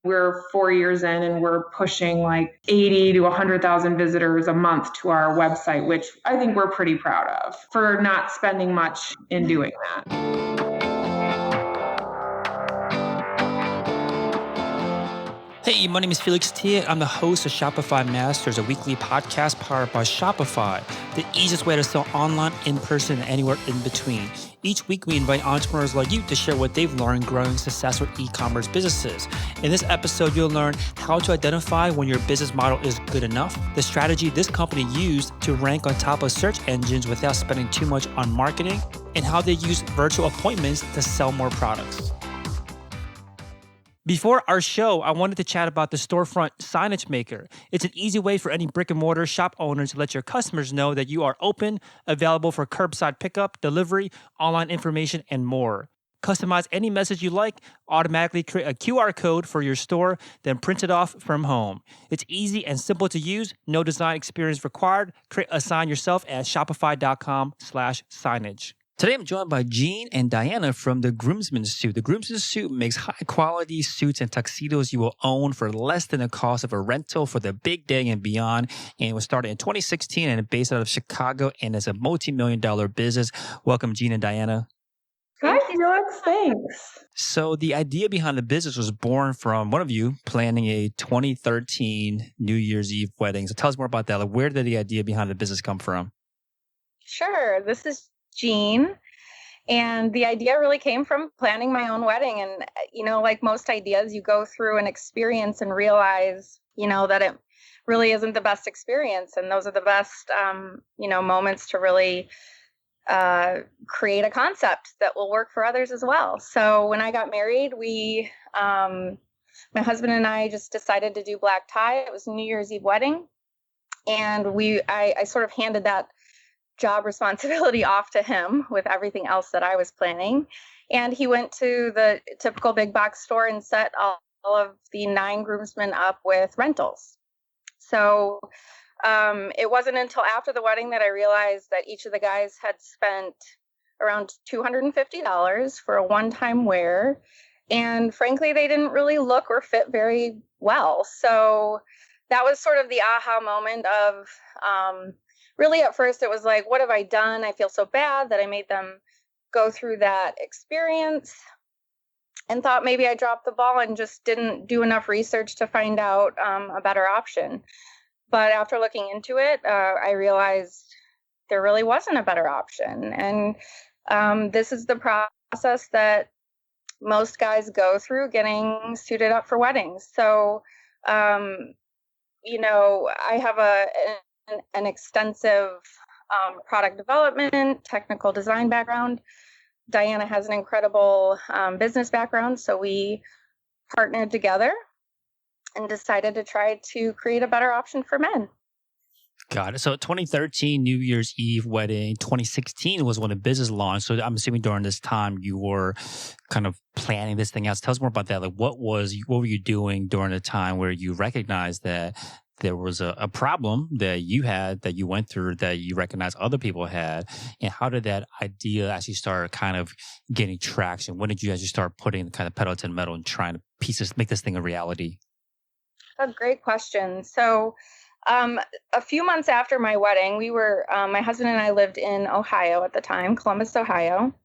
we're 4 years in and we're pushing like 80 to 100,000 visitors a month to our website, which I think we're pretty proud of for not spending much in doing that. Hey, my name is Felix Tia. I'm the host of Shopify Masters, a weekly podcast powered by Shopify, the easiest way to sell online, in person, and anywhere in between. Each week, we invite entrepreneurs like you to share what they've learned growing successful e-commerce businesses. In this episode, you'll learn how to identify when your business model is good enough, the strategy this company used to rank on top of search engines without spending too much on marketing, and how they use virtual appointments to sell more products. Before our show, I wanted to chat about the Storefront Signage Maker. It's an easy way for any brick and mortar shop owner to let your customers know that you are open, available for curbside pickup, delivery, online information, and more. Customize any message you like, automatically create a QR code for your store, then print it off from home. It's easy and simple to use, no design experience required. Create a sign yourself at shopify.com/signage. Today, I'm joined by Jean and Diana from the Groomsman Suit. The Groomsman Suit makes high-quality suits and tuxedos you will own for less than the cost of a rental for the big day and beyond. And it was started in 2016 and based out of Chicago and is a multi-million-dollar business. Welcome, Jean and Diana. Hi, Felix. Thanks. So the idea behind the business was born from one of you planning a 2013 New Year's Eve wedding. So tell us more about that. Like, where did the idea behind the business come from? Sure. This is Jean. And the idea really came from planning my own wedding. And, like most ideas, you go through an experience and realize, that it really isn't the best experience. And those are the best, moments to really create a concept that will work for others as well. So when I got married, my husband and I just decided to do black tie. It was a New Year's Eve wedding. And I sort of handed that job responsibility off to him with everything else that I was planning. And he went to the typical big box store and set all of the 9 groomsmen up with rentals. So it wasn't until after the wedding that I realized that each of the guys had spent around $250 for a one-time wear. And frankly, they didn't really look or fit very well. So that was sort of the aha moment of, really, at first, it was like, what have I done? I feel so bad that I made them go through that experience, and thought maybe I dropped the ball and just didn't do enough research to find out a better option. But after looking into it, I realized there really wasn't a better option. And this is the process that most guys go through getting suited up for weddings. So, I have an extensive product development, technical design background. Diana has an incredible business background. So we partnered together and decided to try to create a better option for men. Got it. So 2013 New Year's Eve wedding, 2016 was when the business launched. So I'm assuming during this time you were kind of planning this thing out. So tell us more about that. Like, what were you doing during the time where you recognized that there was a problem that you had, that you went through, that you recognized other people had? And how did that idea actually start kind of getting traction? When did you actually start putting the kind of pedal to the metal and trying to make this thing a reality? A great question. So a few months after my wedding, my husband and I lived in Ohio at the time, Columbus, Ohio.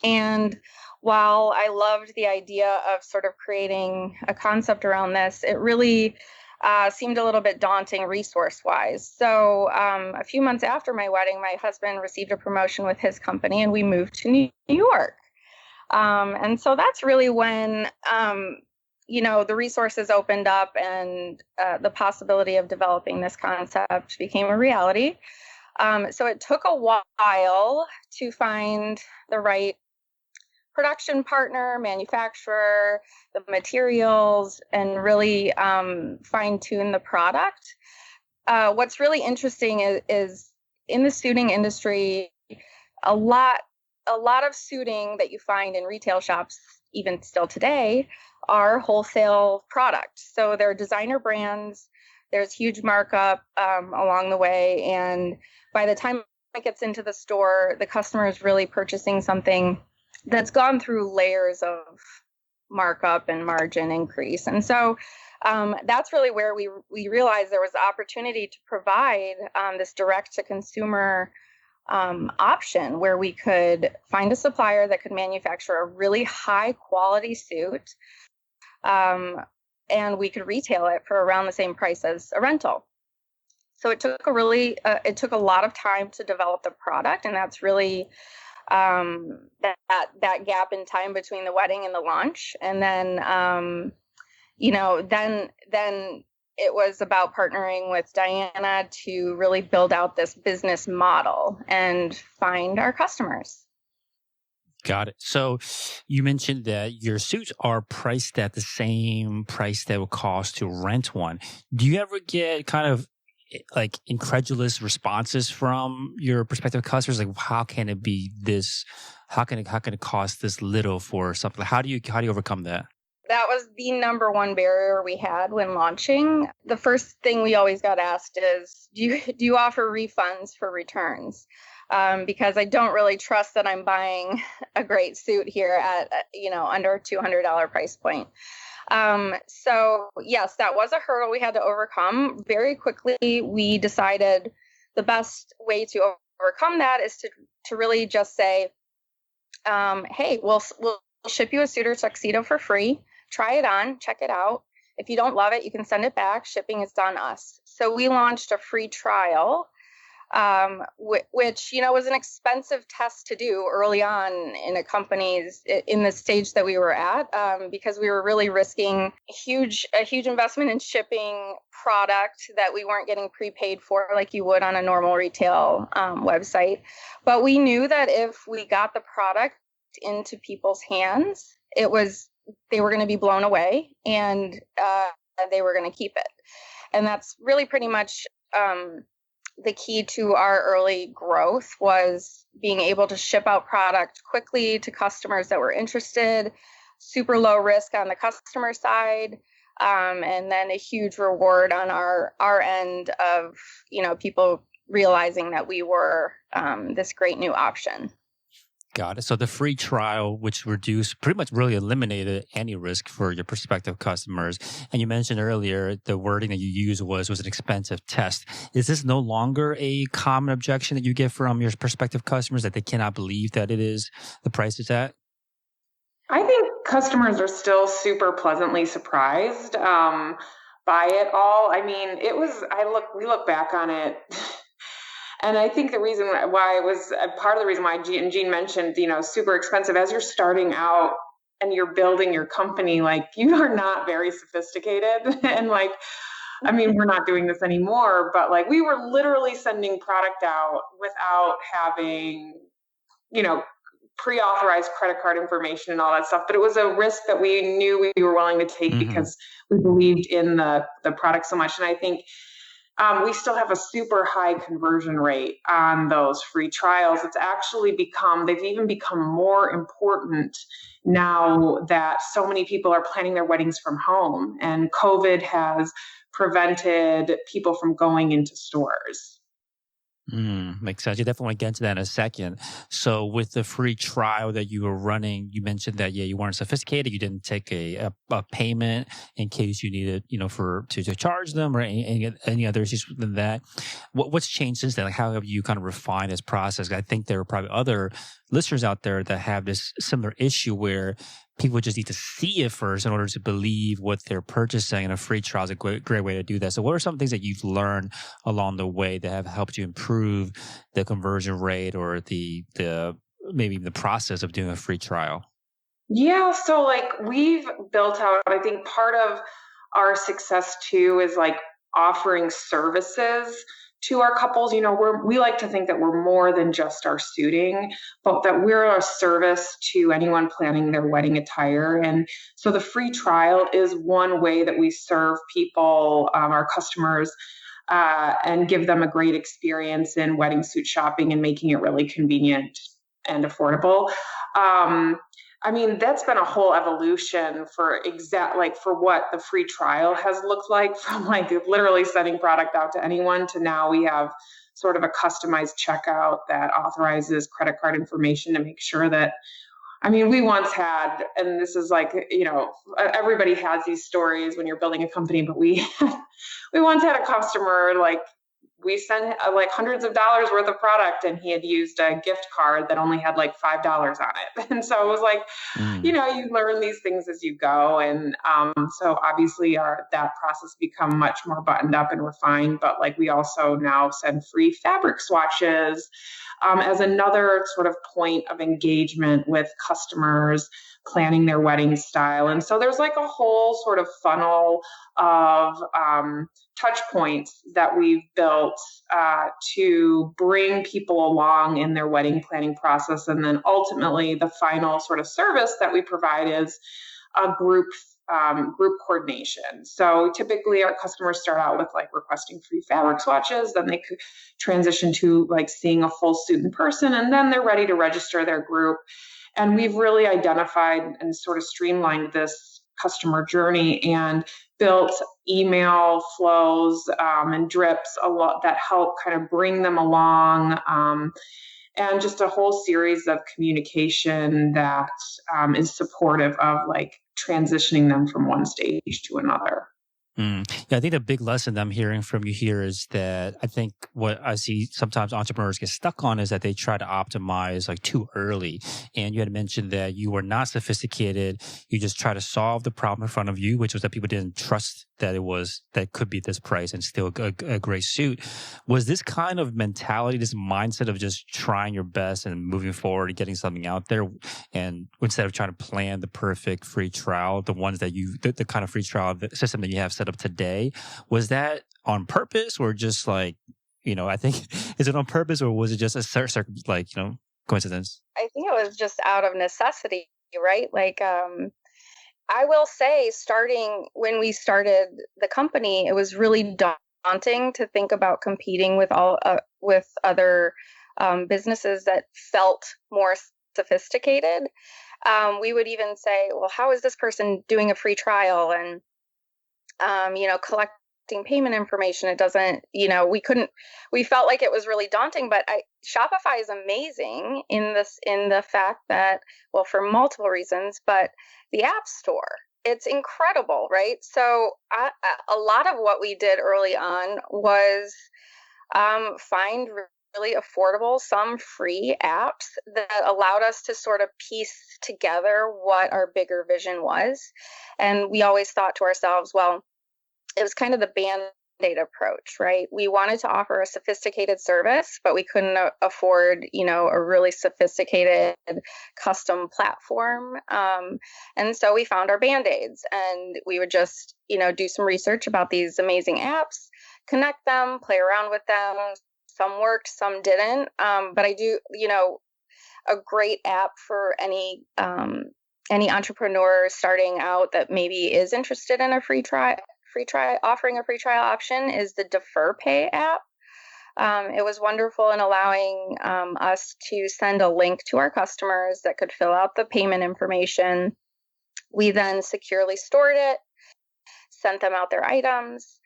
And while I loved the idea of sort of creating a concept around this, it really seemed a little bit daunting resource-wise. So a few months after my wedding, my husband received a promotion with his company and we moved to New York. And so that's really when, the resources opened up and the possibility of developing this concept became a reality. So it took a while to find the right production partner, manufacturer, the materials, and really fine-tune the product. What's really interesting is in the suiting industry, a lot of suiting that you find in retail shops, even still today, are wholesale products. So they're designer brands. There's huge markup along the way. And by the time it gets into the store, the customer is really purchasing something that's gone through layers of markup and margin increase. And so that's really where we realized there was the opportunity to provide this direct to consumer option where we could find a supplier that could manufacture a really high quality suit, and we could retail it for around the same price as a rental. So it took a lot of time to develop the product, and that's really that gap in time between the wedding and the launch. And then then it was about partnering with Diana to really build out this business model and find our customers. Got it. So you mentioned that your suits are priced at the same price that would cost to rent one. Do you ever get kind of like incredulous responses from your prospective customers? Like, how can it be this? How can it cost this little for something? How do you overcome that? That was the number one barrier we had when launching. The first thing we always got asked is, do you offer refunds for returns? Because I don't really trust that I'm buying a great suit here at under $200 price point. So yes, that was a hurdle we had to overcome. Very quickly, we decided the best way to overcome that is to really just say, hey, we'll ship you a suit or tuxedo for free. Try it on, check it out. If you don't love it, you can send it back. Shipping is on us. So we launched a free trial, which was an expensive test to do early on in in the stage that we were at, because we were really risking a huge investment in shipping product that we weren't getting prepaid for like you would on a normal retail website. But we knew that if we got the product into people's hands, they were going to be blown away, and they were going to keep it. And that's really pretty much the key to our early growth, was being able to ship out product quickly to customers that were interested, super low risk on the customer side, and then a huge reward on our end of people realizing that we were this great new option. Got it. So the free trial, which pretty much really eliminated any risk for your prospective customers. And you mentioned earlier the wording that you used was an expensive test. Is this no longer a common objection that you get from your prospective customers, that they cannot believe that it is the price it's at? I think customers are still super pleasantly surprised by it all. I mean, we look back on it. And I think the reason why it was part of the reason why Jean mentioned, super expensive, as you're starting out and you're building your company, like, you are not very sophisticated. And like, I mean, we're not doing this anymore, but like, we were literally sending product out without having, pre-authorized credit card information and all that stuff. But it was a risk that we knew we were willing to take because we believed in the product so much. And I think we still have a super high conversion rate on those free trials. It's actually they've even become more important now that so many people are planning their weddings from home, and COVID has prevented people from going into stores. Makes sense. You definitely want to get into that in a second. So with the free trial that you were running, you mentioned that, you weren't sophisticated. You didn't take a payment in case you needed, to charge them or any other issues than that. What's changed since then? Like, how have you kind of refined this process? I think there are probably other listeners out there that have this similar issue where people just need to see it first in order to believe what they're purchasing, and a free trial is a great way to do that. So what are some things that you've learned along the way that have helped you improve the conversion rate or the maybe the process of doing a free trial? Yeah, so like, we've built out, I think part of our success too is like offering services to our couples. We like to think that we're more than just our suiting, but that we're a service to anyone planning their wedding attire. And so the free trial is one way that we serve people, our customers, and give them a great experience in wedding suit shopping and making it really convenient and affordable. I mean, that's been a whole evolution for what the free trial has looked like, from like literally sending product out to anyone to now we have sort of a customized checkout that authorizes credit card information to make sure that I mean, we once had, and this is like, everybody has these stories when you're building a company, but we once had a customer, like, we sent like hundreds of dollars worth of product, and he had used a gift card that only had like $5 on it. And so it was like, you learn these things as you go. And so obviously that process become much more buttoned up and refined, but like we also now send free fabric swatches as another sort of point of engagement with customers planning their wedding style. And so there's like a whole sort of funnel of touch points that we've built to bring people along in their wedding planning process. And then ultimately the final sort of service that we provide is a group coordination. So typically our customers start out with like requesting free fabric swatches, then they could transition to like seeing a full suit in person, and then they're ready to register their group. And we've really identified and sort of streamlined this customer journey and built email flows and drips a lot that help kind of bring them along, and just a whole series of communication that is supportive of like transitioning them from one stage to another. Yeah, I think the big lesson I'm hearing from you here is that I think what I see sometimes entrepreneurs get stuck on is that they try to optimize like too early. And you had mentioned that you were not sophisticated. You just try to solve the problem in front of you, which was that people didn't trust that could be this price and still a great suit. Was this kind of mentality, this mindset of just trying your best and moving forward and getting something out there, and instead of trying to plan the perfect free trial, the ones that the kind of free trial system that you have set up today, was that on purpose or just like, I think, is it on purpose or was it just a coincidence? I think it was just out of necessity, right? Like, I will say, when we started the company, it was really daunting to think about competing with other businesses that felt more sophisticated. We would even say, well, how is this person doing a free trial and, collecting payment information? It doesn't, we felt like it was really daunting, but Shopify is amazing in the fact that, well, for multiple reasons, but the App Store, it's incredible, right? So a lot of what we did early on was find really affordable, some free apps that allowed us to sort of piece together what our bigger vision was. And we always thought to ourselves, well, it was kind of the Band-Aid approach, right? We wanted to offer a sophisticated service, but we couldn't afford, a really sophisticated custom platform. And so we found our Band-Aids, and we would just, do some research about these amazing apps, connect them, play around with them. Some worked, some didn't. But I do, a great app for any entrepreneur starting out that maybe is interested in a offering a free trial option is the Defer Pay app. It was wonderful in allowing us to send a link to our customers that could fill out the payment information. We then securely stored it, sent them out their items.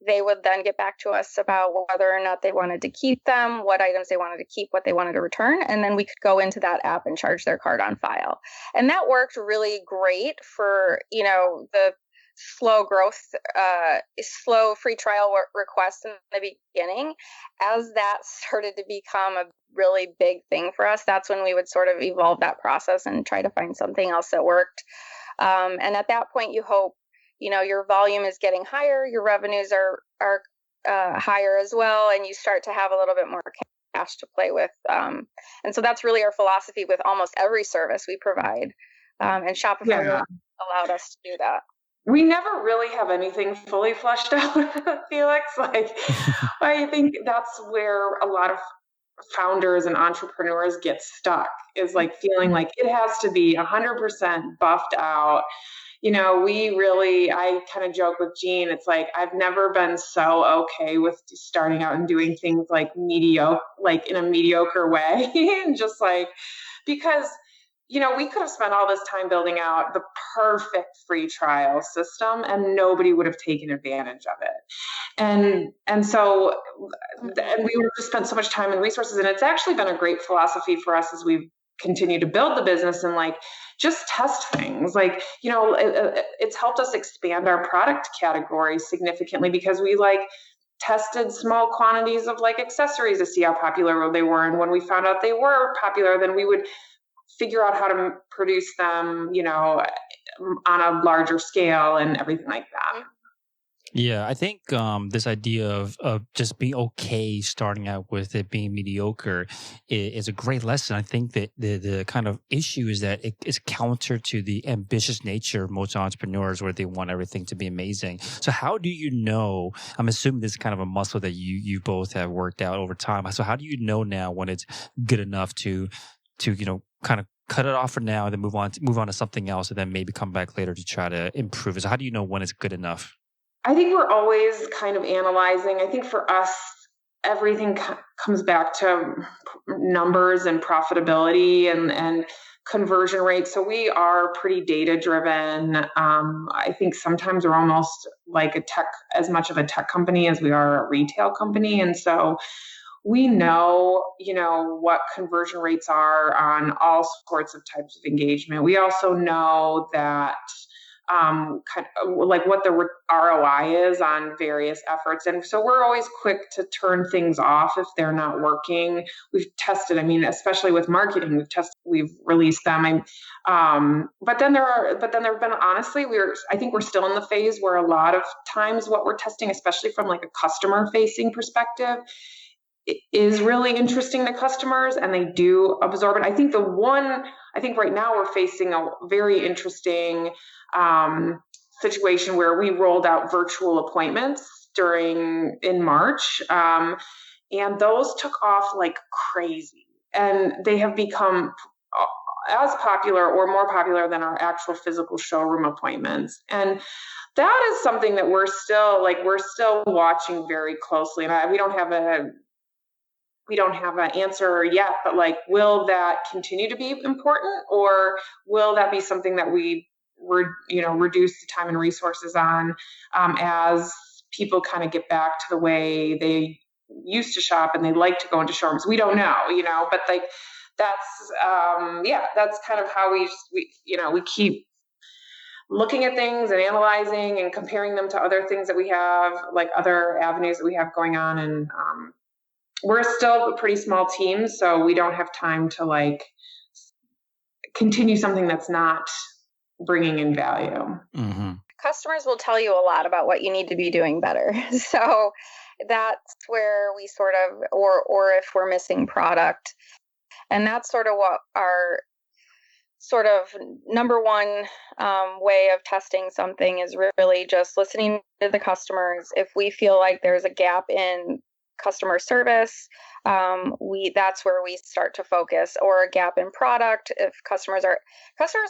They would then get back to us about whether or not they wanted to keep them, what items they wanted to keep, what they wanted to return, and then we could go into that app and charge their card on file. And that worked really great for, the slow free trial requests in the beginning. As that started to become a really big thing for us, that's when we would sort of evolve that process and try to find something else that worked. And at that point, you hope, your volume is getting higher, your revenues are higher as well, and you start to have a little bit more cash to play with. And so that's really our philosophy with almost every service we provide. And Shopify really allowed us to do that. We never really have anything fully fleshed out, Felix. Like, I think that's where a lot of founders and entrepreneurs get stuck, is like feeling like it has to be 100% buffed out. I kind of joke with Jean, it's like, I've never been so okay with starting out and doing things like mediocre, like in a mediocre way. And just like, because we could have spent all this time building out the perfect free trial system and nobody would have taken advantage of it. And so we would have just spent so much time and resources. And it's actually been a great philosophy for us as we've continue to build the business and like just test things. Like, it's helped us expand our product category significantly because we like tested small quantities of like accessories to see how popular they were. And when we found out they were popular, then we would figure out how to produce them, on a larger scale and everything like that. Yeah, I think this idea of just being okay starting out with it being mediocre is a great lesson. I think that the kind of issue is that it is counter to the ambitious nature of most entrepreneurs where they want everything to be amazing. So how do you know, I'm assuming this is kind of a muscle that you both have worked out over time. So how do you know now when it's good enough to kind of cut it off for now and then move on to something else and then maybe come back later to try to improve it? So how do you know when it's good enough? I think we're always kind of analyzing. I think for us, everything comes back to numbers and profitability and conversion rates. So we are pretty data driven. I think sometimes we're almost like as much of a tech company as we are a retail company. And so we know, what conversion rates are on all sorts of types of engagement. We also know that kind of like what the ROI is on various efforts. And so we're always quick to turn things off if they're not working. We've tested, especially with marketing, we've released them. But then there have been, honestly, I think we're still in the phase where a lot of times what we're testing, especially from like a customer facing perspective, is really interesting to customers and they do absorb it. I think right now we're facing a very interesting situation where we rolled out virtual appointments in March. And those took off like crazy and they have become as popular or more popular than our actual physical showroom appointments. And that is something that we're still watching very closely. And we don't have an answer yet, but like, will that continue to be important or will that be something that we reduce the time and resources on as people kind of get back to the way they used to shop and they like to go into showrooms? We don't know, but like, that's kind of how we keep looking at things and analyzing and comparing them to other things that we have, like other avenues that we have going on. And, we're still a pretty small team, so we don't have time to like continue something that's not bringing in value. Mm-hmm. Customers will tell you a lot about what you need to be doing better. So that's where we sort of, or if we're missing product. And that's sort of what our sort of number one way of testing something is really just listening to the customers. If we feel like there's a gap in customer service, that's where we start to focus, or a gap in product. If customers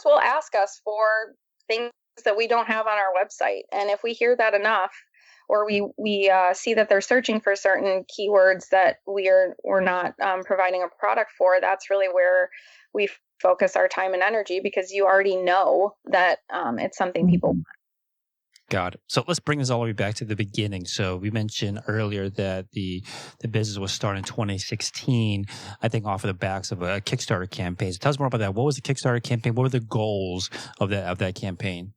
will ask us for things that we don't have on our website, and if we hear that enough, or we see that they're searching for certain keywords that we're not providing a product for, that's really where we focus our time and energy, because you already know that it's something people want. Got it. So let's bring this all the way back to the beginning. So we mentioned earlier that the business was started in 2016, I think off of the backs of a Kickstarter campaign. So tell us more about that. What was the Kickstarter campaign? What were the goals of that campaign?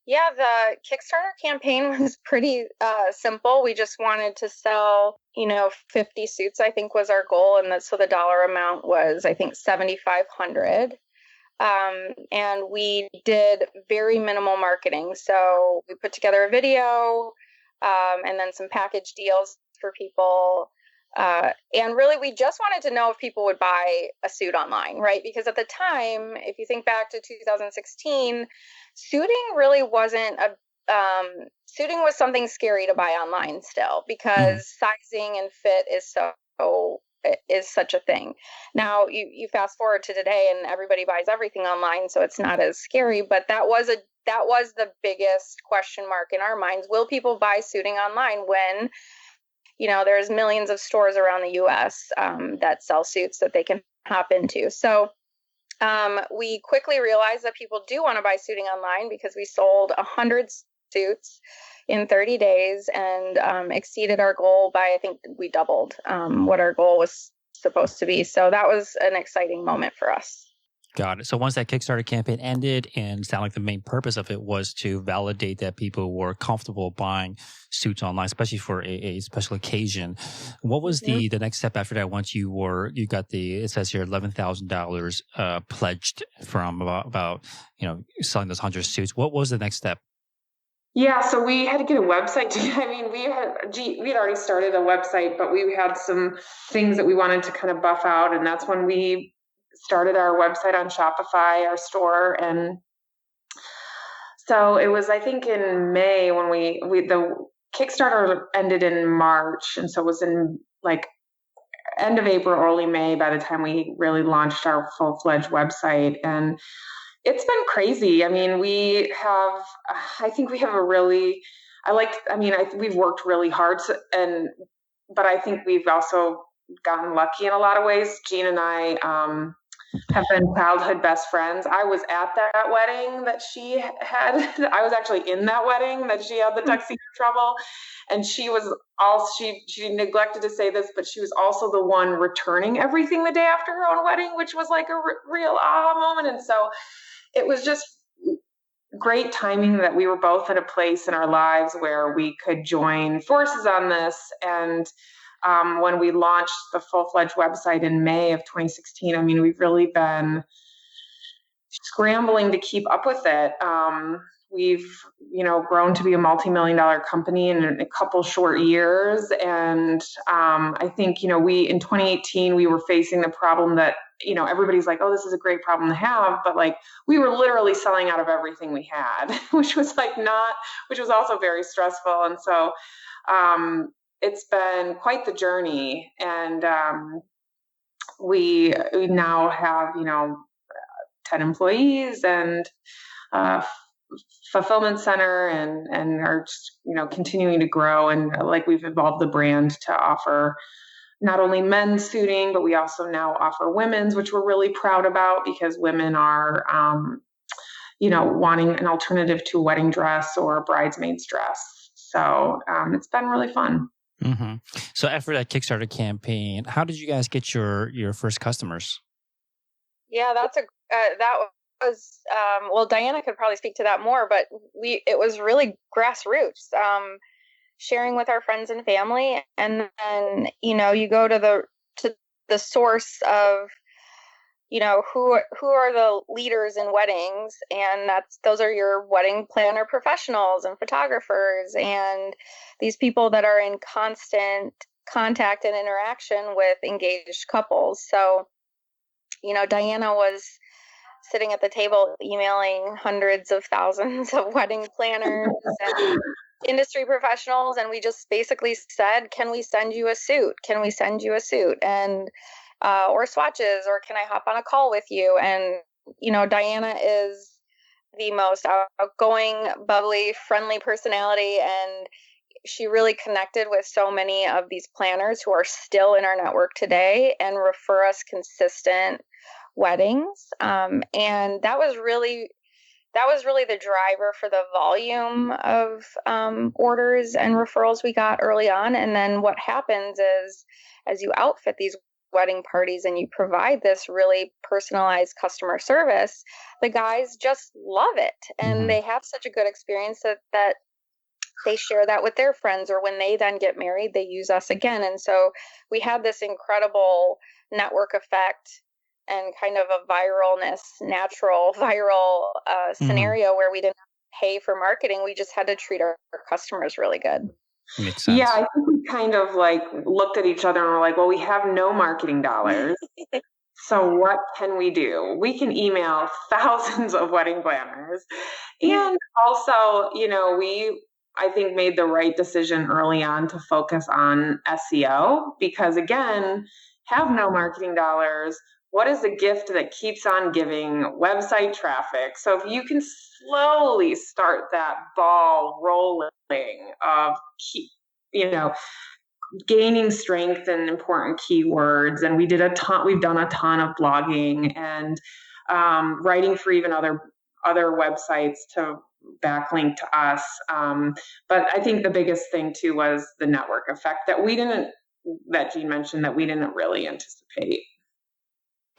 Yeah, the Kickstarter campaign was pretty simple. We just wanted to sell, 50 suits, I think was our goal. And so the dollar amount was, I think, $7,500. And we did very minimal marketing. So we put together a video, and then some package deals for people. And really, we just wanted to know if people would buy a suit online, right? Because at the time, if you think back to 2016, suiting really wasn't suiting was something scary to buy online still, because sizing and fit is such a thing. Now you fast forward to today and everybody buys everything online, so it's not as scary, but that was the biggest question mark in our minds. Will people buy suiting online when there's millions of stores around the US that sell suits that they can hop into? So we quickly realized that people do want to buy suiting online, because we sold 100 suits in 30 days and exceeded our goal by, I think we doubled what our goal was supposed to be. So that was an exciting moment for us. Got it. So once that Kickstarter campaign ended, and it sounded like the main purpose of it was to validate that people were comfortable buying suits online, especially for a special occasion. What was the next step after that? Once you got it says here $11,000 pledged from about selling those 100 suits. What was the next step? Yeah, so we had to get a website. I mean, we had already started a website, but we had some things that we wanted to kind of buff out, and that's when we started our website on Shopify, our store. And so it was, I think, in May when the Kickstarter ended in March, and so it was in like end of April, early May by the time we really launched our full-fledged website. And it's been crazy. I mean, we've worked really hard, but I think we've also gotten lucky in a lot of ways. Jean and I have been childhood best friends. I was at that wedding that she had. I was actually in that wedding that she had the tuxedo trouble. And she was also, she neglected to say this, but she was also the one returning everything the day after her own wedding, which was like a real aha moment. And so it was just great timing that we were both in a place in our lives where we could join forces on this. And when we launched the full-fledged website in May of 2016, I mean, we've really been scrambling to keep up with it. We've, grown to be a multi-million-dollar company in a couple short years. And I think, in 2018, we were facing the problem that, everybody's like, oh, this is a great problem to have. But like, we were literally selling out of everything we had, which was also very stressful. And so it's been quite the journey. And we now have, 10 employees and fulfillment center and are just, continuing to grow. And like we've evolved the brand to offer not only men's suiting, but we also now offer women's, which we're really proud about because women are, wanting an alternative to a wedding dress or a bridesmaid's dress. So it's been really fun. Mm-hmm. So after that Kickstarter campaign, how did you guys get your first customers? Yeah, that was Diana could probably speak to that more, but it was really grassroots, sharing with our friends and family, and then you go to the source of who are the leaders in weddings, and those are your wedding planner professionals and photographers and these people that are in constant contact and interaction with engaged couples. So Diana was sitting at the table emailing hundreds of thousands of wedding planners and industry professionals, and we just basically said, can we send you a suit? Can we send you a suit? And or swatches, or can I hop on a call with you? And Diana is the most outgoing, bubbly, friendly personality, and she really connected with so many of these planners who are still in our network today and refer us consistent weddings. And that was really the driver for the volume of orders and referrals we got early on. And then what happens is, as you outfit these wedding parties and you provide this really personalized customer service, the guys just love it. And they have such a good experience that they share that with their friends, or when they then get married, they use us again. And so we had this incredible network effect and kind of a natural viral scenario where we didn't pay for marketing. We just had to treat our customers really good. Makes sense. Yeah, I think we kind of like looked at each other and were like, well, we have no marketing dollars. So what can we do? We can email thousands of wedding planners. And also, I think made the right decision early on to focus on SEO because again, have no marketing dollars. What is a gift that keeps on giving? Website traffic. So if you can slowly start that ball rolling of gaining strength in important keywords, and we've done a ton of blogging and writing for even other websites to backlink to us. But I think the biggest thing too was the network effect that we didn't that Jean mentioned that we didn't really anticipate.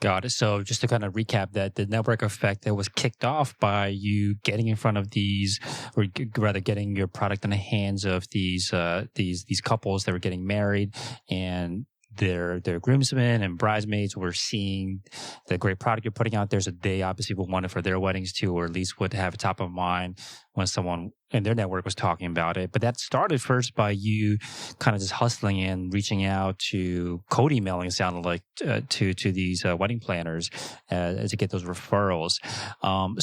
Got it. So just to kind of recap that, the network effect that was kicked off by you getting in front of these, or rather getting your product in the hands of these couples that were getting married, and their groomsmen and bridesmaids were seeing the great product you're putting out there. So they obviously would want it for their weddings too, or at least would have it top of mind when someone in their network was talking about it. But that started first by you kind of just hustling and reaching out to cold emailing, it sounded like, to these wedding planners to get those referrals.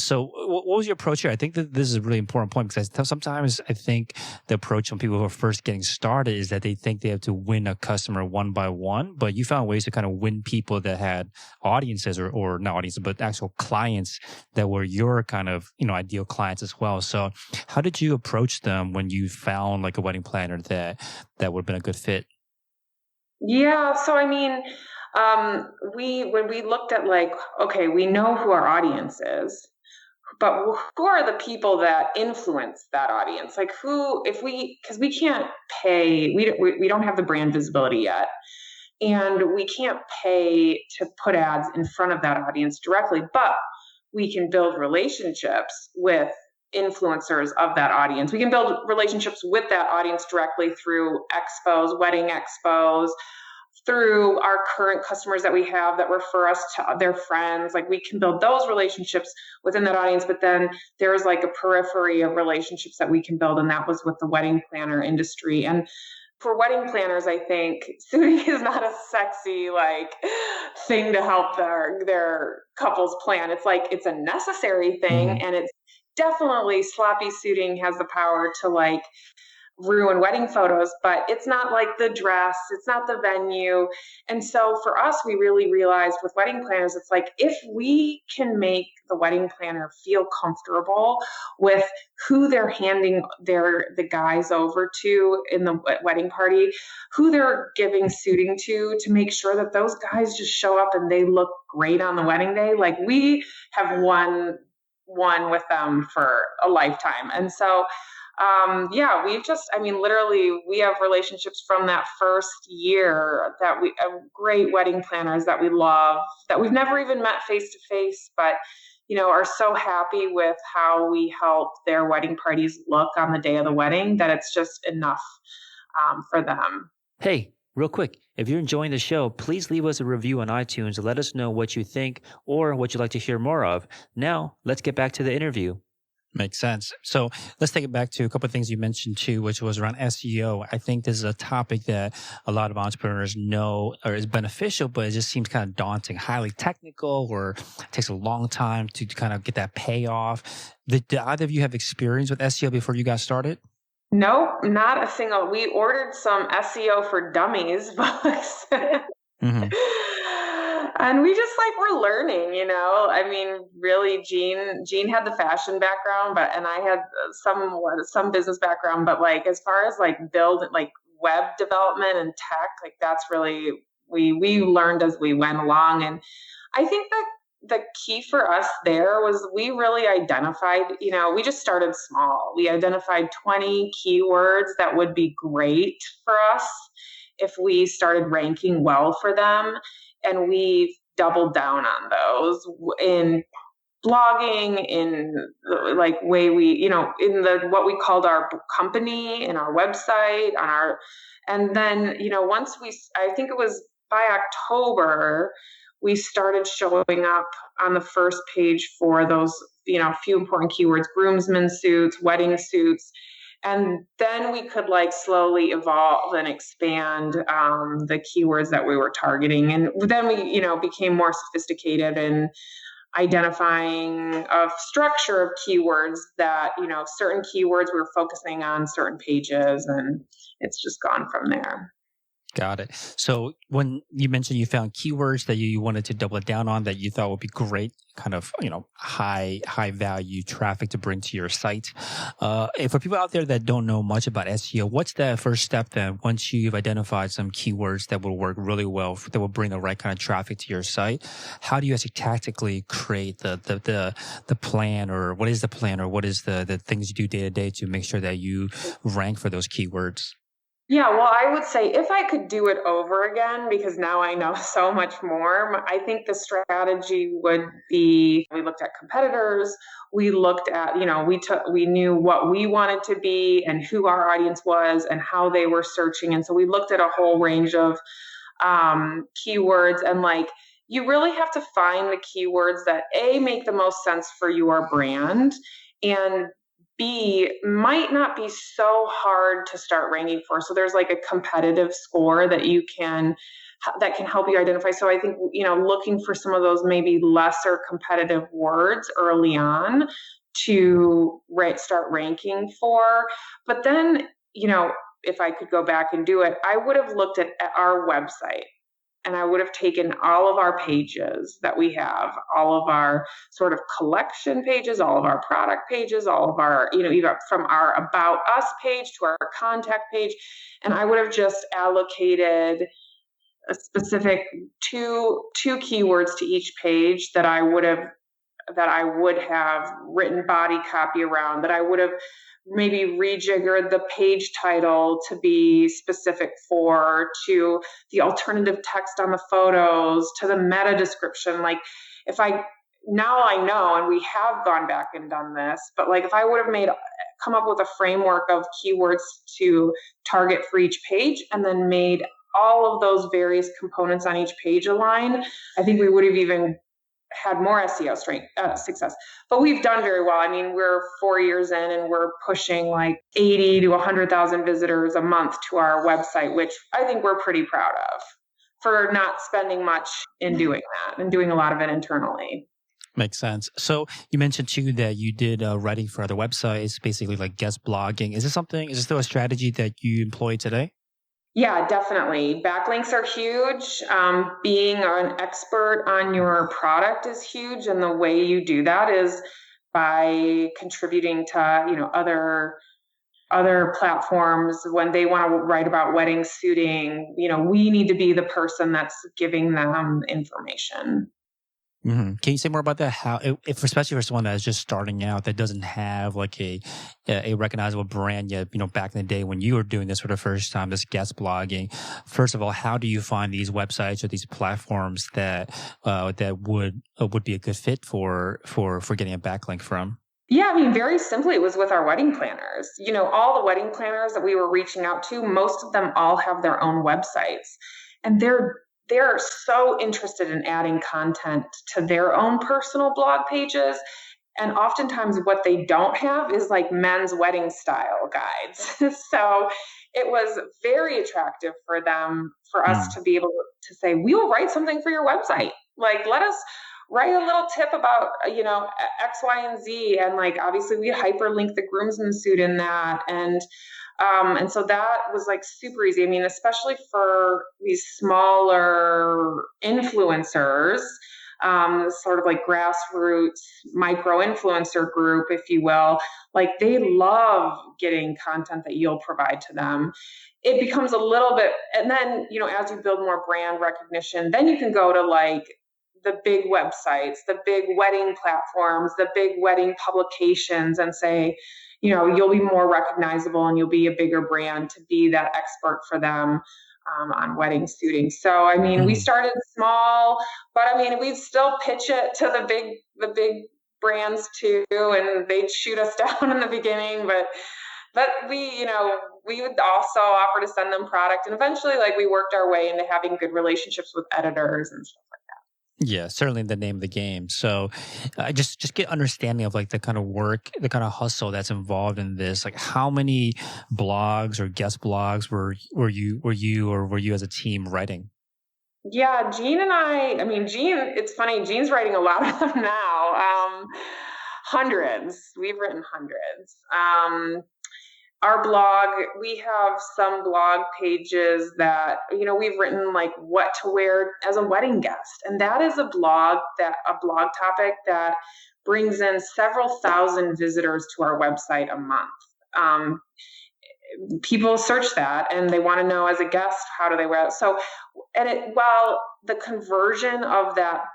So what was your approach here? I think that this is a really important point, because sometimes I think the approach when people are first getting started is that they think they have to win a customer one by one, but you found ways to kind of win people that had audiences or not audiences, but actual clients that were your kind of, ideal clients as well. So how did you approach them when you found like a wedding planner that would have been a good fit? Yeah. So, I mean, when we looked at like, okay, we know who our audience is, but who are the people that influence that audience? Like because we can't pay, we don't have the brand visibility yet. And we can't pay to put ads in front of that audience directly, but we can build relationships with influencers of that audience. We can build relationships with that audience directly through expos, wedding expos, through our current customers that we have that refer us to their friends. Like, we can build those relationships within that audience, but then there's like a periphery of relationships that we can build. And that was with the wedding planner industry. And for wedding planners, I think suiting is not a sexy thing to help their couples plan. It's like, it's a necessary thing, and it's definitely, sloppy suiting has the power to ruin wedding photos, but it's not like the dress, it's not the venue. And so for us, we really realized with wedding planners, it's like, if we can make the wedding planner feel comfortable with who they're handing the guys over to in the wedding party, who they're giving suiting to make sure that those guys just show up and they look great on the wedding day, like, we have won with them for a lifetime. And so literally, we have relationships from that first year that we have great wedding planners that we love, that we've never even met face to face, but, are so happy with how we help their wedding parties look on the day of the wedding that it's just enough for them. Hey, real quick, if you're enjoying the show, please leave us a review on iTunes to let us know what you think or what you'd like to hear more of. Now, let's get back to the interview. Makes sense. So let's take it back to a couple of things you mentioned too, which was around SEO. I think this is a topic that a lot of entrepreneurs know or is beneficial, but it just seems kind of daunting, highly technical, or it takes a long time to kind of get that payoff. Did either of you have experience with SEO before you got started? No, not a single. We ordered some SEO for Dummies books. And we just we're learning, I mean, really, Jean had the fashion background, and I had some business background, but as far as build web development and tech, that's really, we learned as we went along. And I think that the key for us there was we really identified, we just started small. We identified 20 keywords that would be great for us if we started ranking well for them. And we doubled down on those in blogging, in way we, in what we called our company, in our website, and then, I think it was by October, we started showing up on the first page for those, few important keywords: groomsmen suits, wedding suits. And then we could slowly evolve and expand the keywords that we were targeting. And then we, became more sophisticated in identifying a structure of keywords that, certain keywords we were focusing on certain pages, and it's just gone from there. Got it. So when you mentioned you found keywords that you wanted to double down on that you thought would be great, kind of, high value traffic to bring to your site. And for people out there that don't know much about SEO, what's the first step then once you've identified some keywords that will work really well, that will bring the right kind of traffic to your site? How do you actually tactically create the plan, or what is the plan, or what is the things you do day to day to make sure that you rank for those keywords? Yeah, well, I would say if I could do it over again, because now I know so much more, I think the strategy would be we looked at competitors, we looked at, we knew what we wanted to be and who our audience was and how they were searching. And so we looked at a whole range of keywords and like, you really have to find the keywords that A, make the most sense for your brand, and B, might not be so hard to start ranking for. So there's like a competitive score that can help you identify. So I think, looking for some of those maybe lesser competitive words early on to start ranking for. But then, if I could go back and do it, I would have looked at our website and I would have taken all of our pages that we have, all of our sort of collection pages, all of our product pages, all of our, even from our About Us page to our contact page, and I would have just allocated a specific two keywords to each page that I would have written body copy around, that I would have maybe rejiggered the page title to be specific to the alternative text on the photos, to the meta description. Like now I know, and we have gone back and done this, but like if I would have come up with a framework of keywords to target for each page and then made all of those various components on each page align, I think we would have even had more SEO success. But we've done very well. I mean, we're 4 years in and we're pushing like 80 to 100,000 visitors a month to our website, which I think we're pretty proud of for not spending much in doing that and doing a lot of it internally. Makes sense. So you mentioned too that you did writing for other websites, basically like guest blogging. Is this still a strategy that you employ today? Yeah, definitely. Backlinks are huge. Being an expert on your product is huge. And the way you do that is by contributing to, other platforms when they want to write about wedding suiting. We need to be the person that's giving them information. Mm-hmm. Can you say more about that? How, if especially for someone that is just starting out, that doesn't have like a recognizable brand yet, back in the day when you were doing this for the first time, this guest blogging. First of all, how do you find these websites or these platforms that would be a good fit for getting a backlink from? Yeah, I mean, very simply, it was with our wedding planners. All the wedding planners that we were reaching out to, most of them all have their own websites, and they're so interested in adding content to their own personal blog pages. And oftentimes what they don't have is like men's wedding style guides. So it was very attractive for us to be able to say, we will write something for your website. Like, let us write a little tip about, X, Y, and Z. And like, obviously we hyperlink the Groomsman Suit in that. And so that was like super easy. I mean, especially for these smaller influencers, sort of like grassroots micro influencer group, if you will, like they love getting content that you'll provide to them. It becomes a little bit, and then, as you build more brand recognition, then you can go to like the big websites, the big wedding platforms, the big wedding publications and say, you'll be more recognizable and you'll be a bigger brand to be that expert for them on wedding suiting. So, I mean, we started small, but I mean, we'd still pitch it to the big brands too, and they'd shoot us down in the beginning, but we would also offer to send them product, and eventually like we worked our way into having good relationships with editors and stuff like that. Yeah, certainly the name of the game. So just get understanding of like the kind of work, the kind of hustle that's involved in this. Like how many blogs or guest blogs were you as a team writing? Yeah, Jean and I mean, Jean, it's funny, Jean's writing a lot of them now. Hundreds. We've written hundreds. Our blog, we have some blog pages that, we've written like what to wear as a wedding guest. And that is a blog topic that brings in several thousand visitors to our website a month. People search that and they want to know as a guest, how do they wear it? So, while the conversion of that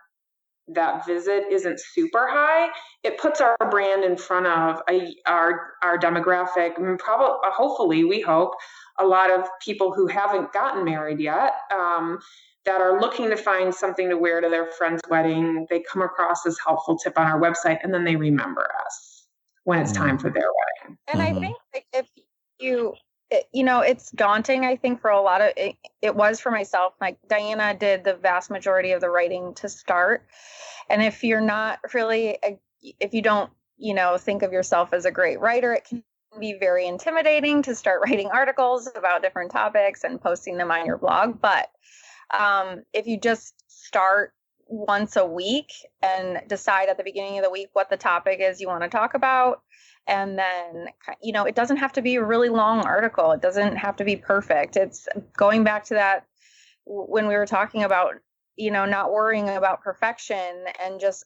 visit isn't super high, it puts our brand in front of our demographic, and probably, hopefully, we hope, a lot of people who haven't gotten married yet, that are looking to find something to wear to their friend's wedding. They come across this helpful tip on our website, and then they remember us when it's time for their wedding. And I think like if you, it's daunting, I think, for a lot of it was for myself. Like Diana did the vast majority of the writing to start. And if you're not really, if you don't, think of yourself as a great writer, it can be very intimidating to start writing articles about different topics and posting them on your blog. But if you just start once a week and decide at the beginning of the week what the topic is you want to talk about, and then, it doesn't have to be a really long article. It doesn't have to be perfect. It's going back to that when we were talking about, not worrying about perfection and just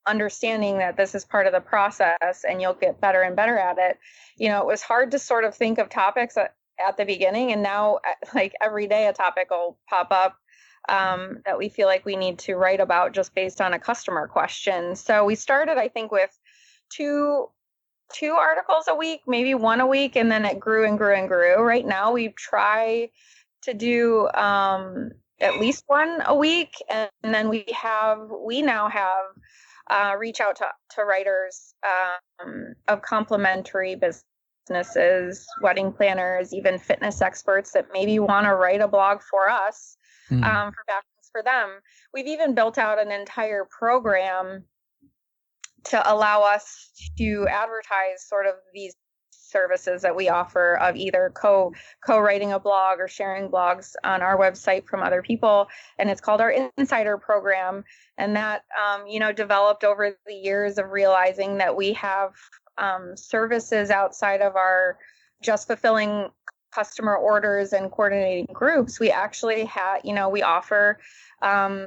understanding that this is part of the process and you'll get better and better at it. It was hard to sort of think of topics at the beginning, and now like every day a topic will pop up that we feel like we need to write about just based on a customer question. So we started, I think, with two articles a week, maybe one a week, and then it grew and grew and grew. Right now we try to do at least one a week, and then we now have reach out to writers of complementary businesses, wedding planners, even fitness experts that maybe want to write a blog for us for backlinks for them. We've even built out an entire program to allow us to advertise sort of these services that we offer of either co-writing a blog or sharing blogs on our website from other people. And it's called our Insider Program. And that, developed over the years of realizing that we have services outside of our just fulfilling customer orders and coordinating groups. We actually we offer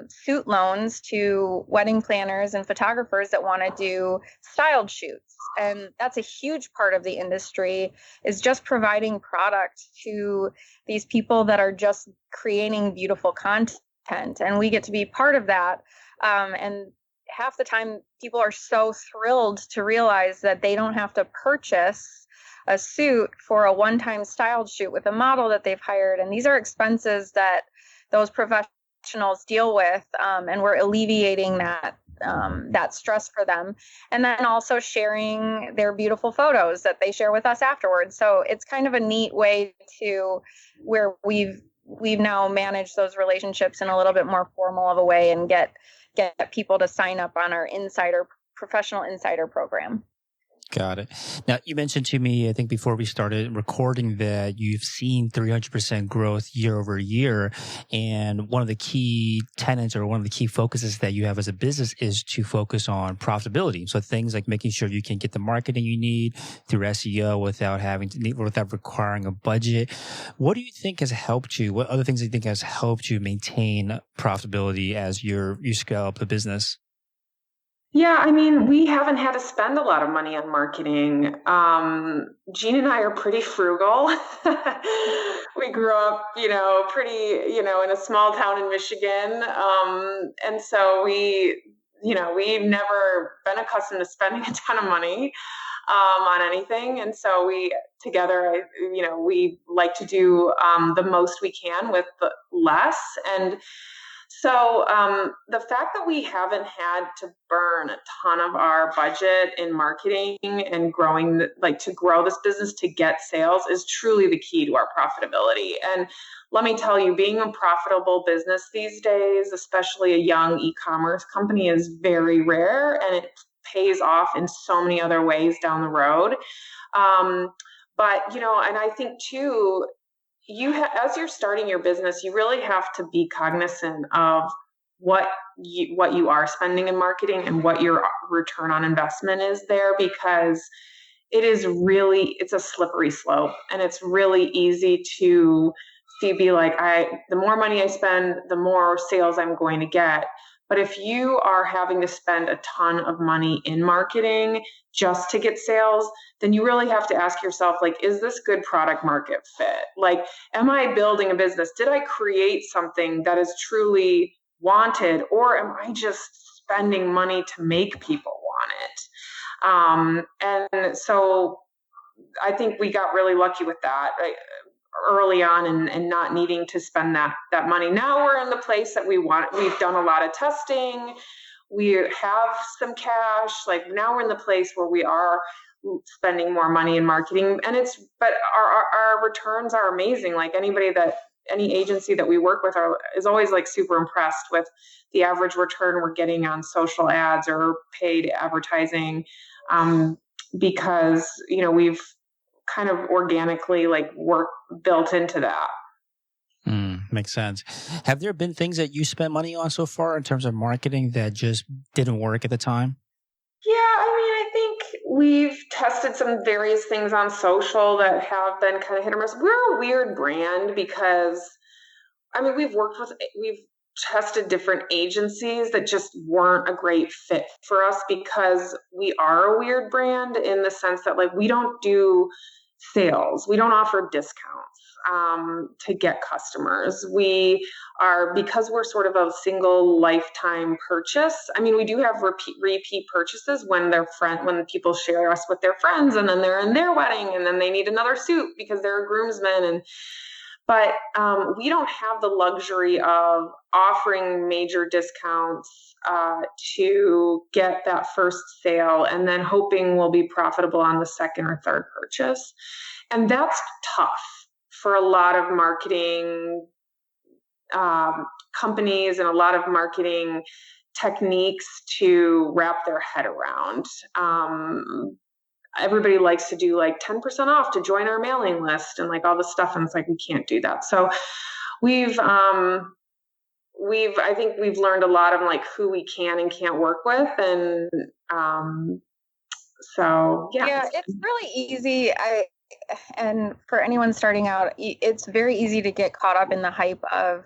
suit loans to wedding planners and photographers that want to do styled shoots. And that's a huge part of the industry, is just providing product to these people that are just creating beautiful content. And we get to be part of that. And half the time people are so thrilled to realize that they don't have to purchase a suit for a one-time styled shoot with a model that they've hired. And these are expenses that those professionals deal with, and we're alleviating that stress for them. And then also sharing their beautiful photos that they share with us afterwards. So it's kind of a neat way to where we've now managed those relationships in a little bit more formal of a way and get people to sign up on our professional insider program. Got it. Now, you mentioned to me, I think before we started recording, that you've seen 300% growth year over year. And one of the key tenets or one of the key focuses that you have as a business is to focus on profitability. So things like making sure you can get the marketing you need through SEO without requiring a budget. What do you think has helped you? What other things do you think has helped you maintain profitability as you scale up the business? Yeah, I mean, we haven't had to spend a lot of money on marketing. Jean and I are pretty frugal. We grew up, pretty, in a small town in Michigan. And so we've never been accustomed to spending a ton of money on anything. And so we like to do the most we can with the less. And so the fact that we haven't had to burn a ton of our budget in marketing and to grow this business to get sales is truly the key to our profitability. And let me tell you, being a profitable business these days, especially a young e-commerce company, is very rare, and it pays off in so many other ways down the road. And I think too, as you're starting your business, you really have to be cognizant of what you are spending in marketing and what your return on investment is there, because it's a slippery slope, and it's really easy to be like, the more money I spend, the more sales I'm going to get. But if you are having to spend a ton of money in marketing just to get sales, then you really have to ask yourself, like, is this good product market fit? Like, am I building a business? Did I create something that is truly wanted, or am I just spending money to make people want it? And so I think we got really lucky with that. early on and not needing to spend that money. Now we're in the place that we want. We've done a lot of testing. We have some cash. Like now we're in the place where we are spending more money in marketing, and but our returns are amazing. Like any agency that we work with is always like super impressed with the average return we're getting on social ads or paid advertising, because we've kind of organically built into that. Makes sense. Have there been things that you spent money on so far in terms of marketing that just didn't work at the time? Yeah, I think we've tested some various things on social that have been kind of hit or miss. We're a weird brand because, we've tested different agencies that just weren't a great fit for us because we are a weird brand in the sense that we don't do sales. We don't offer discounts to get customers. Because we're sort of a single lifetime purchase. We do have repeat purchases when when people share us with their friends, and then they're in their wedding, and then they need another suit because they're a groomsman. But we don't have the luxury of offering major discounts to get that first sale and then hoping we'll be profitable on the second or third purchase. And that's tough for a lot of marketing companies and a lot of marketing techniques to wrap their head around. Everybody likes to do 10% off to join our mailing list and all this stuff. And it's we can't do that. So I think we've learned a lot of who we can and can't work with. And so, yeah. Yeah, it's really easy. And for anyone starting out, it's very easy to get caught up in the hype of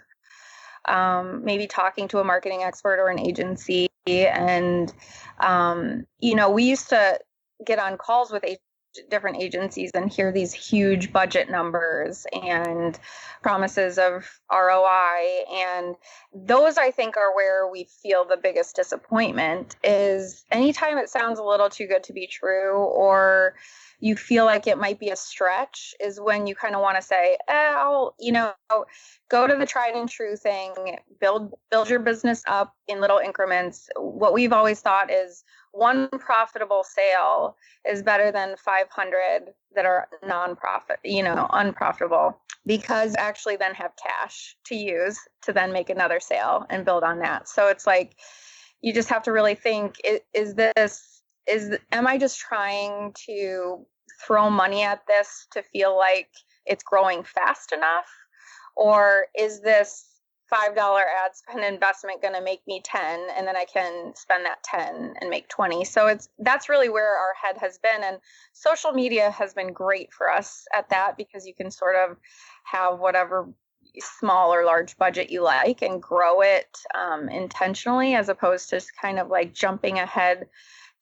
maybe talking to a marketing expert or an agency. And, we used to get on calls with different agencies and hear these huge budget numbers and promises of ROI. And those, I think, are where we feel the biggest disappointment is anytime it sounds a little too good to be true, or you feel like it might be a stretch, is when you kind of want to say, I'll, go to the tried and true thing, build your business up in little increments. What we've always thought is one profitable sale is better than 500 that are unprofitable, because actually then have cash to use to then make another sale and build on that. So it's you just have to really think, am I just trying to throw money at this to feel like it's growing fast enough? Or is this $5 ad spend investment going to make me 10, and then I can spend that 10 and make 20? So that's really where our head has been. And social media has been great for us at that, because you can sort of have whatever small or large budget you like and grow it intentionally, as opposed to kind of jumping ahead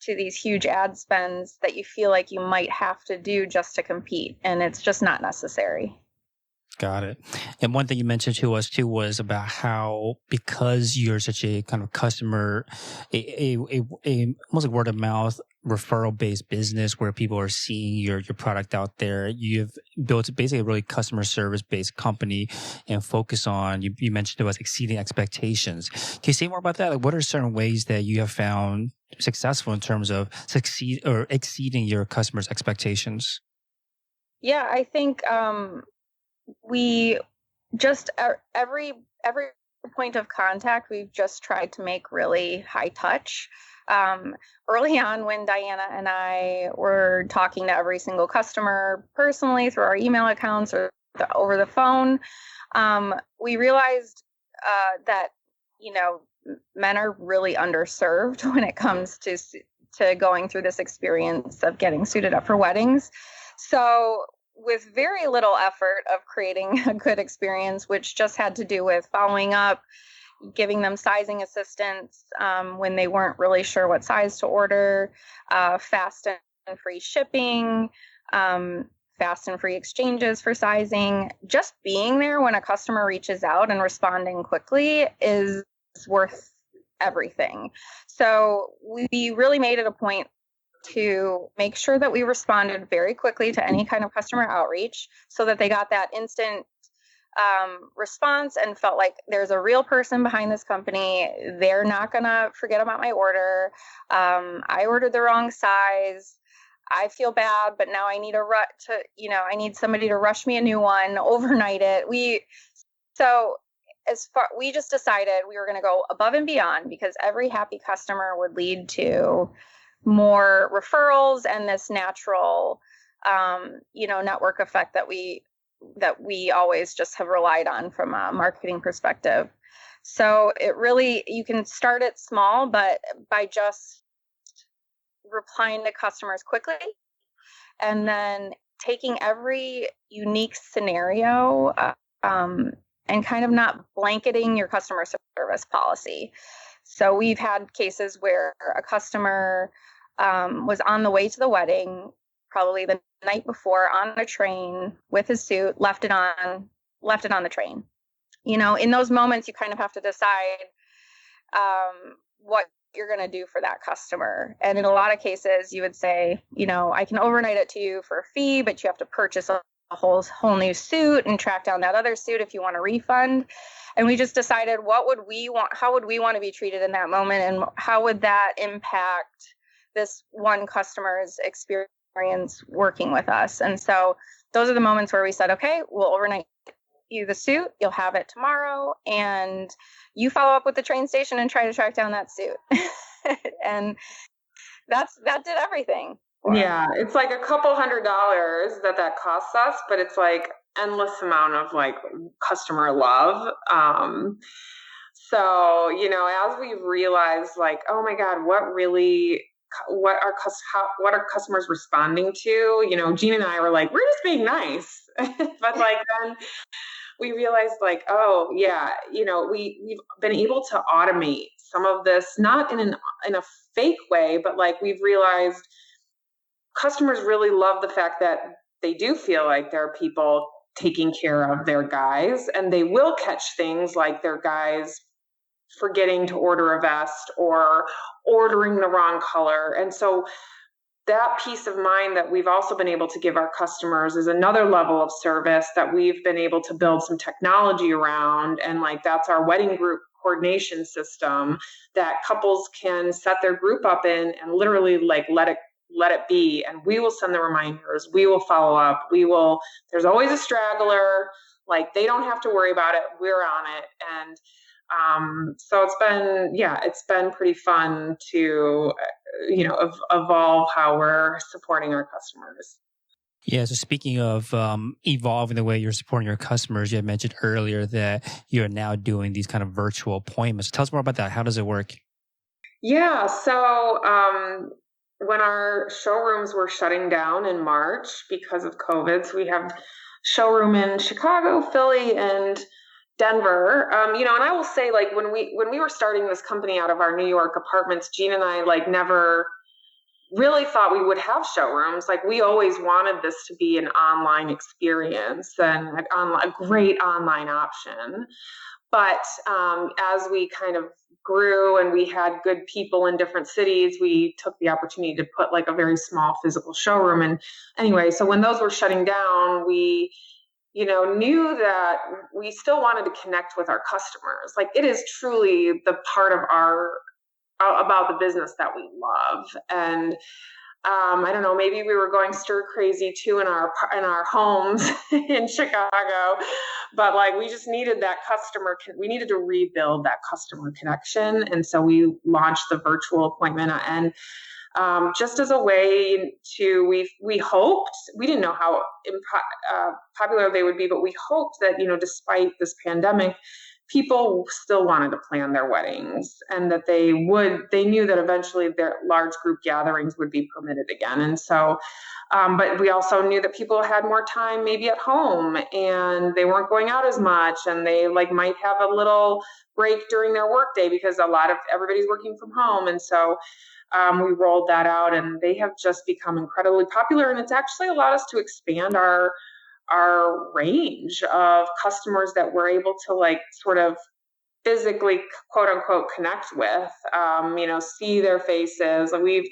to these huge ad spends that you feel like you might have to do just to compete. And it's just not necessary. Got it. And one thing you mentioned to us too was about how, because you're such a kind of customer, a almost word of mouth referral based business where people are seeing your product out there, you've built basically a really customer service based company and focus on, you mentioned to us, exceeding expectations. Can you say more about that? What are certain ways that you have found successful in terms of exceeding your customers' expectations? Yeah, I think we just every point of contact, we've just tried to make really high touch. Early on, when Diana and I were talking to every single customer personally through our email accounts or over the phone, we realized that men are really underserved when it comes to going through this experience of getting suited up for weddings. So with very little effort of creating a good experience, which just had to do with following up, giving them sizing assistance when they weren't really sure what size to order, fast and free shipping, fast and free exchanges for sizing. Just being there when a customer reaches out and responding quickly is worth everything. So we really made it a point to make sure that we responded very quickly to any kind of customer outreach so that they got that instant response and felt like there's a real person behind this company. They're not going to forget about my order. I ordered the wrong size. I feel bad, but now I need I need somebody to rush me a new one, overnight it. We just decided we were going to go above and beyond, because every happy customer would lead to more referrals and this natural, network effect that we always just have relied on from a marketing perspective. So you can start it small, but by just replying to customers quickly and then taking every unique scenario and kind of not blanketing your customer service policy. So we've had cases where a customer was on the way to the wedding, probably the night before, on a train with his suit, left it on the train. In those moments, you kind of have to decide what you're going to do for that customer. And in a lot of cases, you would say, I can overnight it to you for a fee, but you have to purchase a whole new suit and track down that other suit if you want a refund. And we just decided, what would we want? How would we want to be treated in that moment? And how would that impact this one customer's experience working with us? And so those are the moments where we said, okay, we'll overnight you the suit, you'll have it tomorrow, and you follow up with the train station and try to track down that suit. And that did everything. Yeah, it's like a couple $100 that costs us, but it's like endless amount of like customer love. So, as we've realized, like, oh my God, what are customers responding to? Gene and I were like, we're just being nice. But like, then we realized, like, oh yeah, we've been able to automate some of this, not in a fake way, but like we've realized customers really love the fact that they do feel like there are people taking care of their guys, and they will catch things like their guys forgetting to order a vest or ordering the wrong color. And so that peace of mind that we've also been able to give our customers is another level of service that we've been able to build some technology around. And like, that's our wedding group coordination system that couples can set their group up in and literally like let it be. And we will send the reminders. We will follow up. There's always a straggler. Like, they don't have to worry about it. We're on it. And so it's been pretty fun to, evolve how we're supporting our customers. Yeah. So speaking of evolving the way you're supporting your customers, you had mentioned earlier that you're now doing these kind of virtual appointments. Tell us more about that. How does it work? Yeah. So when our showrooms were shutting down in March because of COVID, so we have showroom in Chicago, Philly, and Denver, and I will say, like, when we were starting this company out of our New York apartments, Gene and I like never really thought we would have showrooms. Like, we always wanted this to be an online experience and a great online option. But as we kind of grew and we had good people in different cities, we took the opportunity to put like a very small physical showroom. And anyway, so when those were shutting down, we knew that we still wanted to connect with our customers. Like, it is truly the part of about the business that we love. And I don't know, maybe we were going stir crazy too in our homes in Chicago, but like, we just needed that we needed to rebuild that customer connection. And so we launched the virtual appointment, and just as a way to, we hoped, we didn't know how popular they would be, but we hoped that, despite this pandemic, people still wanted to plan their weddings, and that they knew that eventually their large group gatherings would be permitted again. And so, but we also knew that people had more time maybe at home, and they weren't going out as much, and they like might have a little break during their workday because everybody's working from home. And so we rolled that out, and they have just become incredibly popular. And it's actually allowed us to expand our range of customers that we're able to like sort of physically, quote unquote, connect with, see their faces. And we've,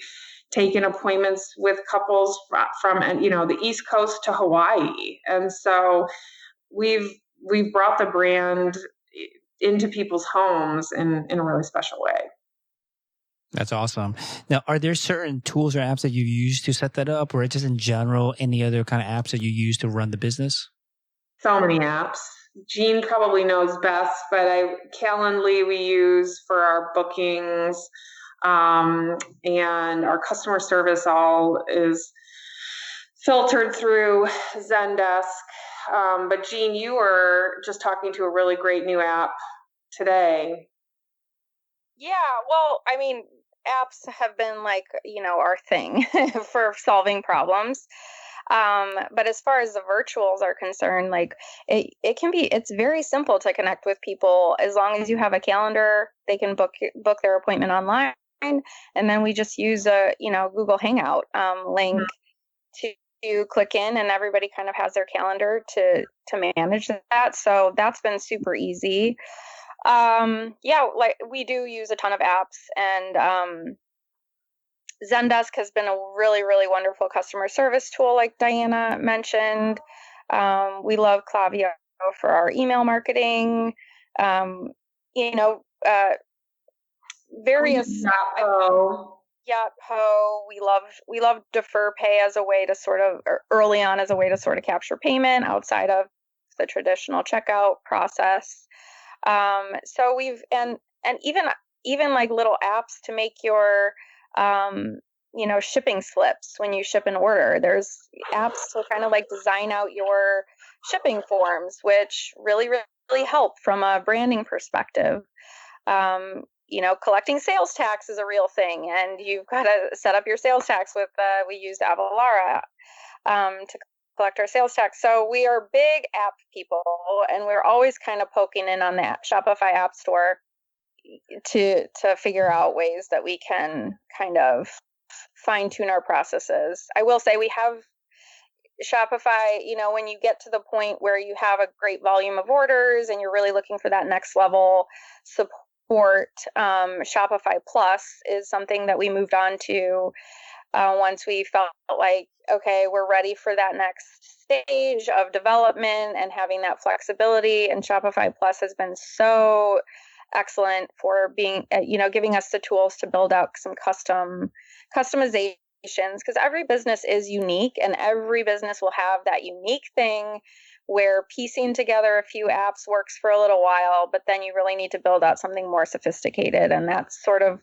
taken appointments with couples from the East Coast to Hawaii. And so we've brought the brand into people's homes in a really special way. That's awesome. Now, are there certain tools or apps that you use to set that up, or just in general, any other kind of apps that you use to run the business? So many apps. Jean probably knows best, but Calendly we use for our bookings, and our customer service all is filtered through Zendesk. But Jean, you were just talking to a really great new app today. Yeah, well, I mean, apps have been like, our thing for solving problems. But as far as the virtuals are concerned, like it's very simple to connect with people as long as you have a calendar. They can book their appointment online, and then we just use a Google Hangout link to click in, and everybody kind of has their calendar to manage that. So that's been super easy. Yeah, like we do use a ton of apps, and Zendesk has been a really, really wonderful customer service tool, like Diana mentioned. We love Klaviyo for our email marketing. Various Yotpo. We love Defer Pay as a way to sort of, or early on as a way to sort of capture payment outside of the traditional checkout process. So and even like little apps to make your shipping slips when you ship an order. There's apps to kind of like design out your shipping forms, which really, really help from a branding perspective. Collecting sales tax is a real thing, and you've got to set up your sales tax with, we use Avalara to collect our sales tax. So we are big app people, and we're always kind of poking in on that Shopify App Store to figure out ways that we can kind of fine tune our processes. I will say we have Shopify, when you get to the point where you have a great volume of orders and you're really looking for that next level support, Shopify Plus is something that we moved on to once we felt like, okay, we're ready for that next stage of development and having that flexibility. And Shopify Plus has been so excellent for being, giving us the tools to build out some customizations, because every business is unique, and every business will have that unique thing where piecing together a few apps works for a little while, but then you really need to build out something more sophisticated. And that's sort of,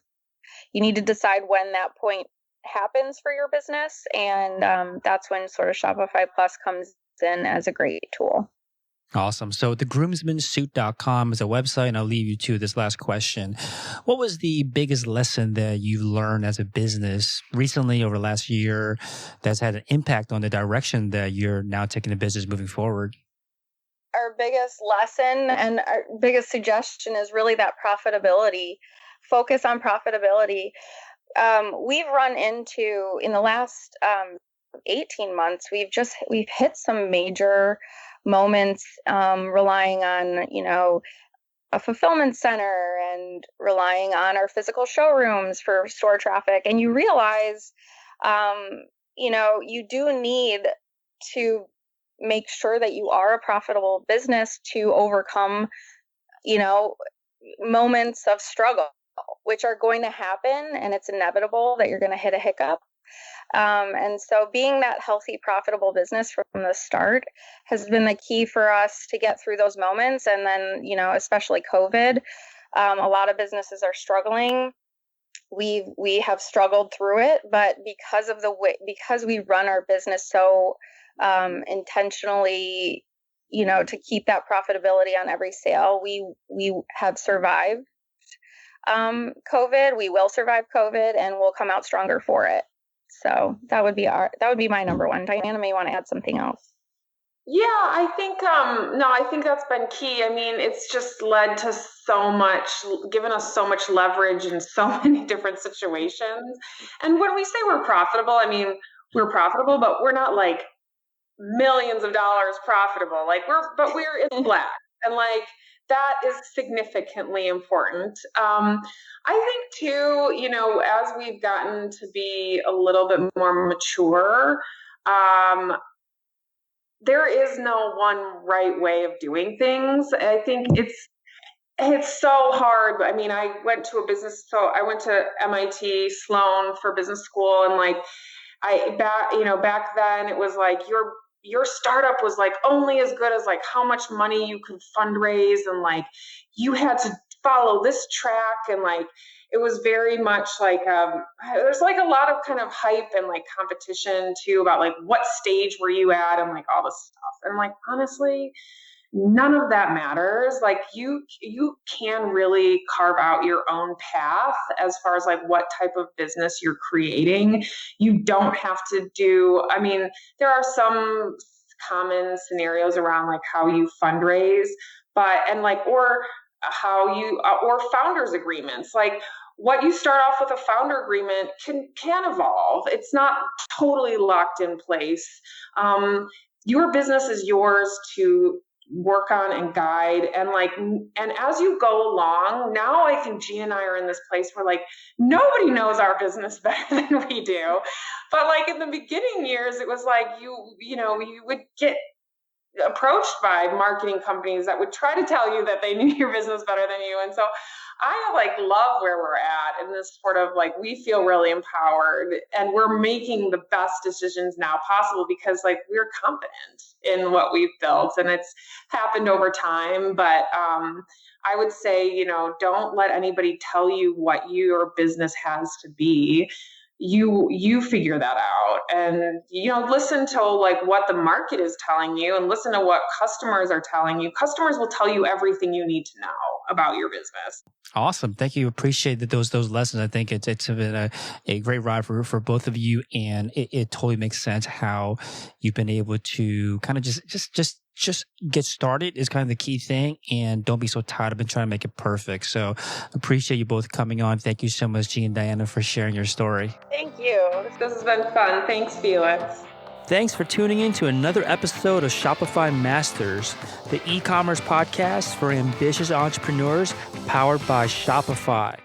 you need to decide when that point happens for your business. And that's when sort of Shopify Plus comes in as a great tool. Awesome. So the groomsmansuit.com is a website, and I'll leave you to this last question. What was the biggest lesson that you've learned as a business recently over the last year that's had an impact on the direction that you're now taking the business moving forward? Our biggest lesson and our biggest suggestion is really that profitability. Focus on profitability. We've run into, in the last 18 months, we've hit some major moments, relying on, a fulfillment center and relying on our physical showrooms for store traffic. And you realize, you do need to make sure that you are a profitable business to overcome, moments of struggle, which are going to happen, and it's inevitable that you're going to hit a hiccup. And so being that healthy, profitable business from the start has been the key for us to get through those moments. And then, especially COVID, a lot of businesses are struggling. We have struggled through it, but because we run our business so intentionally, to keep that profitability on every sale, we have survived COVID. We will survive COVID, and we'll come out stronger for it. So that would be my number one. Diana may want to add something else. Yeah, I think that's been key. I mean, it's just led to given us so much leverage in so many different situations. And when we say we're profitable, I mean, we're profitable, but we're not like millions of dollars profitable. Like we're in black. And like, that is significantly important. I think too, as we've gotten to be a little bit more mature, um, there is no one right way of doing things. I think it's so hard. I mean, I went to MIT Sloan for business school, and like back then it was like your startup was like only as good as like how much money you could fundraise, and like you had to follow this track, and like it was very much like there's like a lot of kind of hype and like competition too about like what stage were you at and like all this stuff. And like honestly, none of that matters. Like you can really carve out your own path as far as like what type of business you're creating. You don't have to do, I mean, there are some common scenarios around like how you fundraise, or founders agreements. Like what you start off with a founder agreement can evolve. It's not totally locked in place. Your business is yours to work on and guide, and as you go along, now I think Jean and I are in this place where like nobody knows our business better than we do. But like in the beginning years, it was like you would get approached by marketing companies that would try to tell you that they knew your business better than you. And so I like love where we're at in this sort of like, we feel really empowered and we're making the best decisions now possible because like we're confident in what we've built, and it's happened over time. But I would say, don't let anybody tell you what your business has to be. You figure that out, and listen to like what the market is telling you, and listen to what customers are telling you. Customers will tell you everything you need to know about your business. Awesome. Thank you. Appreciate those lessons. I think it's been a great ride for both of you, and it totally makes sense how you've been able to kind of just get started is kind of the key thing, and don't be so tired of trying to make it perfect. So appreciate you both coming on. Thank you so much, Jean and Diana, for sharing your story. Thank you. This has been fun. Thanks, Felix. Thanks for tuning in to another episode of Shopify Masters, the e-commerce podcast for ambitious entrepreneurs powered by Shopify.